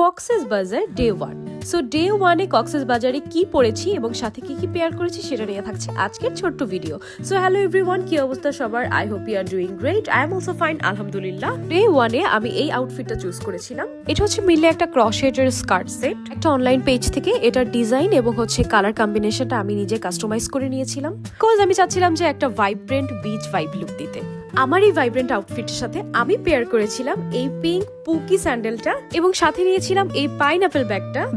কক্সেস বাজার day 1। So day 1 এ কক্সেস বাজারে কি পড়েছি এবং সাথে কি কি পেয়ার করেছি সেটা নিয়ে থাকছে আজকের ছোট্ট ভিডিও। সো হ্যালো এভরিওয়ান, কি অবস্থা সবার? I hope you are doing great. I am also fine, আলহামদুলিল্লাহ। ডে 1 এ আমি এই আউটফিটটা চুজ করেছিলাম। এটা হচ্ছে মিলে একটা ক্রশেটের স্কার্ট সেট, একটা অনলাইন পেজ থেকে। এটার ডিজাইন এবং হচ্ছে কালার কম্বিনেশনটা আমি নিজে কাস্টমাইজ করে নিয়েছিলাম, বিকজ আমি চাচ্ছিলাম যে একটা ভাইব্রেন্ট বিচ ভাইব লুক দিতে। আমার এই ভাইব্রেন্ট আউটফিটের সাথে আমি পেয়ার করেছিলাম এই পিঙ্ক পুকি স্যান্ডেলটা এবং সাথে নিয়েছিলাম এই পাইনঅ্যাপেল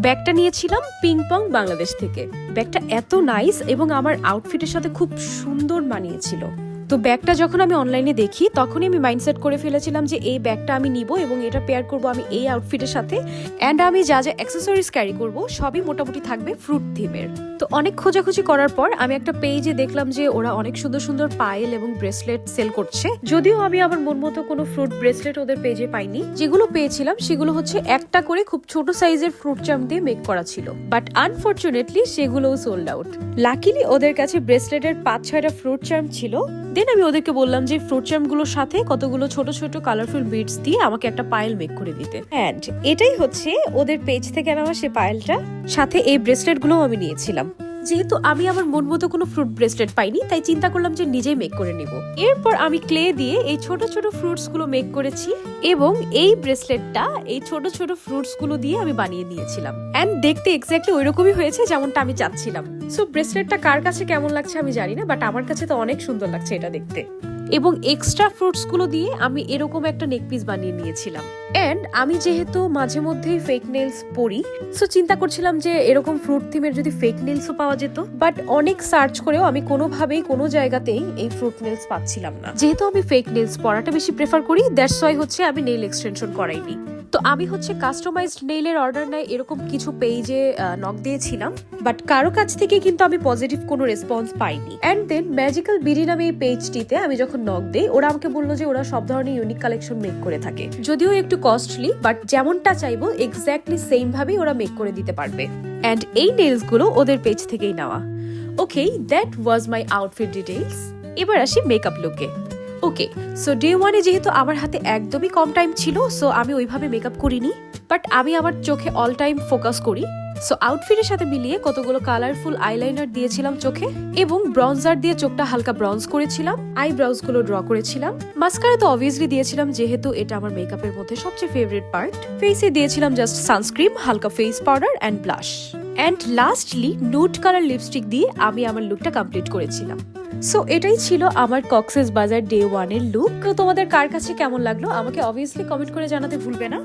ব্যাগটা নিয়েছিলাম পিং পং বাংলাদেশ থেকে। ব্যাগটা এত নাইস এবং আমার আউটফিটের সাথে খুব সুন্দর মানিয়েছিল। তো ব্যাগটা যখন আমি অনলাইনে দেখি তখনই আমি মাইন্ডসেট করে ফেলেছিলাম যে এই ব্যাগটা আমি নিব এবং এটা পেয়ার করব আমি এই আউটফিটের সাথে। অ্যান্ড আমি যা যা অ্যাক্সেসরিজ ক্যারি করব সবই মোটামুটি থাকবে ফ্রুট থিমের। তো অনেক খোঁজাখুঁজি করার পর আমি একটা পেজে দেখলাম যে ওরা অনেক সুন্দর সুন্দর পায়েল এবং ব্রেসলেট সেল করছে। যদিও আমি আমার মন মতো কোনো ফ্রুট ব্রেসলেট ওদের পেজে পাইনি। যেগুলো পেয়েছিলাম সেগুলো হচ্ছে একটা করে খুব ছোট সাইজের ফ্রুট চার্ম দিয়ে মেক করা ছিল, বাট আনফরচুনেটলি সেগুলোও সোল্ড আউট। লাকিলি ওদের কাছে ব্রেসলেটের 5-6টা ফ্রুট চার্ম ছিল। দেন আমি ওদেরকে বললাম যে ফ্রুট চার্ম গুলোর সাথে কতগুলো ছোট ছোট কালারফুল বিডস দিয়ে আমাকে একটা পায়েল মেক করে দিতে। এন্ড এটাই হচ্ছে ওদের পেজ থেকে নেওয়া সে পায়েলটা। সাথে এই ব্রেসলেট গুলো আমি নিয়েছিলাম। যেহেতু আমি আমার মন মতো কোনো ফ্রুট ব্রেসলেট পাইনি, তাই চিন্তা করলাম যে নিজেই মেক করে নিব। এরপর আমি ক্লে দিয়ে এই ছোট ছোট ফ্রুটস গুলো মেক করেছি এবং এই ব্রেসলেটটা এই ছোট ছোট ফ্রুটস গুলো দিয়ে আমি বানিয়ে নিয়েছিলাম। এন্ড দেখতে এক্স্যাক্টলি ওইরকমই হয়েছে যেমনটা আমি চাচ্ছিলাম। সো ব্রেসলেটটা কার কাছে কেমন লাগছে আমি জানি না, বাট আমার কাছে তো অনেক সুন্দর লাগছে এটা দেখতে। এবং এক্সট্রা ফ্রুটস গুলো দিয়ে আমি এরকম একটা নেক পিস বানিয়ে নিয়েছিলাম। এন্ড আমি যেহেতু মাঝে মধ্যেই ফেক নেলস পরি, সো চিন্তা করছিলাম যে এরকম ফ্রুট থিমের যদি ফেক নেলসও পাওয়া যেত, বাট অনেক সার্চ করেও আমি কোনোভাবেই কোনো জায়গাতেই এই ফ্রুট নেলস পাচ্ছিলাম না। যেহেতু আমি ফেক নেলস পরাটা বেশি প্রেফার করি, দ্যাটস ওয়াই হচ্ছে আমি নেইল এক্সটেনশন করাইনি। তো আমি হচ্ছে কাস্টমাইজড নেইলের অর্ডার নেয় এরকম কিছু পেজে নক দিয়েছিলাম, বাট কারো কাছ থেকে কিন্তু আমি পজিটিভ কোনো রেসপন্স পাইনি। এন্ড দেন ম্যাজিক্যাল বিডি নামে এই পেজটিতে আমি যখন নক দেই, ওরা আমাকে বললো যে ওরা সব ধরনের ইউনিক কালেকশন মেক করে থাকে, যদিও একটু কস্টলি, বাট যেমনটা চাইবো এক্স্যাক্টলি সেম ভাবেই ওরা মেক করে দিতে পারবে। এন্ড এই নেইলস গুলো ওদের পেজ থেকেই নেওয়া। Okay, that was my outfit details. এবার আসি মেকআপ লুকে। ওকে, সো ডে 1 এ যেহেতু আমার হাতে একদমই কম টাইম ছিল, সো আমি ওইভাবে মেকআপ করিনি, বাট আমি আমার চোখে অল টাইম ফোকাস করি। সো আউটফিটের সাথে মিলিয়ে কতগুলো কালারফুল আইলাইনার দিয়েছিলাম চোখে এবং ব্রঞ্জার দিয়ে চোখটা হালকা ব্রঞ্জ করেছিলাম। আইব্রাউজ গুলো ড্র করেছিলাম। মাস্কারা তো অবভিয়াসলি দিয়েছিলাম, যেহেতু এটা আমার মেকআপের মধ্যে সবচেয়ে ফেভারিট পার্ট। ফেসে দিয়েছিলাম জাস্ট সানস্ক্রিন, হালকা face powder and blush. And lastly nude colour lipstick দিয়ে আমি আমার লুকটা কমপ্লিট করেছিলাম। সো এটাই ছিল আমার কক্সেস বাজার ডে 1 এর লুক। তোমাদের কার কাছে কেমন লাগলো আমাকে অবভিয়াসলি কমেন্ট করে জানাতে ভুলবে না।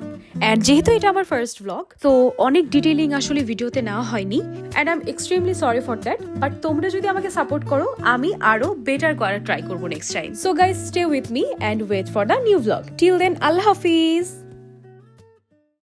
এন্ড যেহেতু এটা আমার ফার্স্ট ব্লগ, তো অনেক ডিটেইলিং আসলে ভিডিওতে নেওয়া হয়নি, and I am extremely sorry for that. But তোমরা যদি আমাকে সাপোর্ট করো, আমি আরো বেটার করার ট্রাই করবো next time. So guys, stay with me and wait for the new blog. Till then, আল্লাহ হাফিজ।